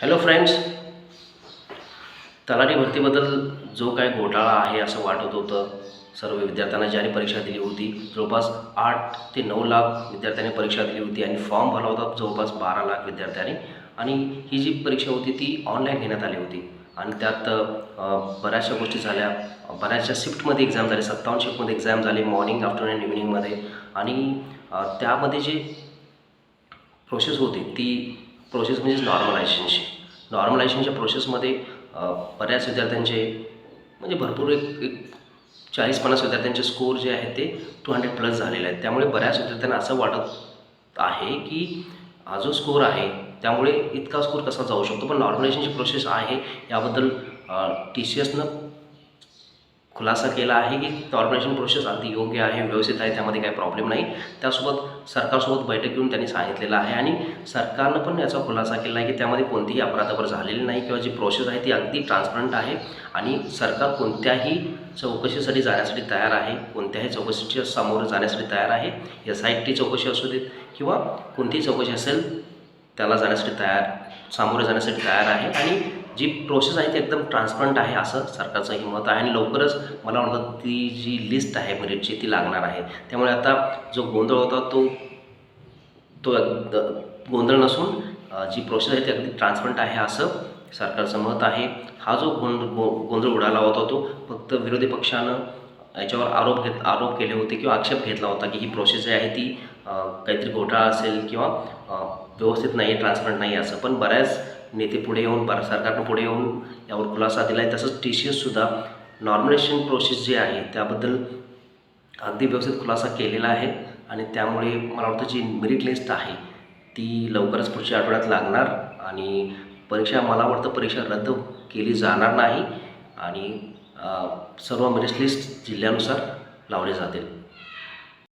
Hello friends, तलाठी भरतीबद्दल जो काय घोटाळा आहे असं वाटत होतं सर्व विद्यार्थ्यांना ज्यांनी परीक्षा दिली होती. जवळपास 8 ते 9 लाख विद्यार्थ्यांनी परीक्षा दिली होती आणि फॉर्म भरला होता जवळपास 12 लाख विद्यार्थ्यांनी. आणि ही जी परीक्षा होती ती ऑनलाईन घेण्यात आली होती आणि त्यात बऱ्याचशा गोष्टी झाल्या. बऱ्याचशा शिफ्टमध्ये एक्झाम झाली, 57 शिफ्टमध्ये एक्झाम झाली, मॉर्निंग, आफ्टरनून आणि इव्हिनिंगमध्ये. आणि त्यामध्ये जी प्रोसेस होती ती प्रोसेस म्हणजे नॉर्मलायझेशनच्या प्रोसेसमध्ये बऱ्याच विद्यार्थ्यांचे म्हणजे भरपूर एक एक 40-50 विद्यार्थ्यांचे स्कोर जे आहेत ते 200+ झालेले आहेत. त्यामुळे बऱ्याच विद्यार्थ्यांना असं वाटत आहे की हा जो स्कोर आहे त्यामुळे इतका स्कोर कसा जाऊ शकतो. पण नॉर्मलायझेशनची प्रोसेस आहे याबद्दल TCSनं खुलासा केला आहे की नॉर्मलायझेशन प्रोसेस अगदी योग्य आहे, व्यवस्थित आहे, त्यामध्ये काही प्रॉब्लेम नाही. त्यासोबत सरकारसोबत बैठक घेऊन त्यांनी सांगितलेलं आहे आणि सरकारनं पण याचा खुलासा केला आहे की त्यामध्ये कोणतीही अपराधपर झालेली नाही किंवा जी प्रोसेस आहे ती अगदी ट्रान्सपरंट आहे आणि सरकार कोणत्याही चौकशीसाठी जाण्यासाठी तयार आहे, कोणत्याही चौकशीच्या सामोरं जाण्यासाठी तयार आहे. SIT चौकशी असू देत किंवा कोणतीही चौकशी असेल त्याला सामोरे जाण्यासाठी तयार आहे. आणि जी प्रोसेस आहे ती एकदम ट्रान्सपरंट आहे असं सरकारचं मत आहे. आणि लवकरच मला वाटतं ती जी लिस्ट आहे मेरिटची ती लागणार आहे. त्यामुळे आता जो गोंधळ होता तो तो गोंधळ नसून जी प्रोसेस आहे ती अगदी ट्रान्सपरंट आहे असं सरकारचं मत आहे. हा जो गोंधळ उडाला होता तो फक्त विरोधी पक्षानं याच्यावर आरोप केले होते किंवा आक्षेप घेतला होता की ही प्रोसेस जी आहे ती काहीतरी घोटाळा असेल किंवा व्यवस्थित नाही आहे, ट्रान्सपरंट नाही असं. पण बऱ्याच नेते पुढे येऊन सरकारनं पुढे येऊन यावर खुलासा दिला आहे. तसंच TCSसुद्धा नॉर्मलायझेशन प्रोसेस जी आहे त्याबद्दल अगदी व्यवस्थित खुलासा केलेला आहे. आणि त्यामुळे मला वाटतं जी मेरिट लिस्ट आहे ती लवकरच पुढच्या आठवड्यात लागणार आणि मला वाटतं परीक्षा रद्द केली जाणार नाही आणि सर्व मेरिट लिस्ट जिल्ह्यानुसार लावले जातील.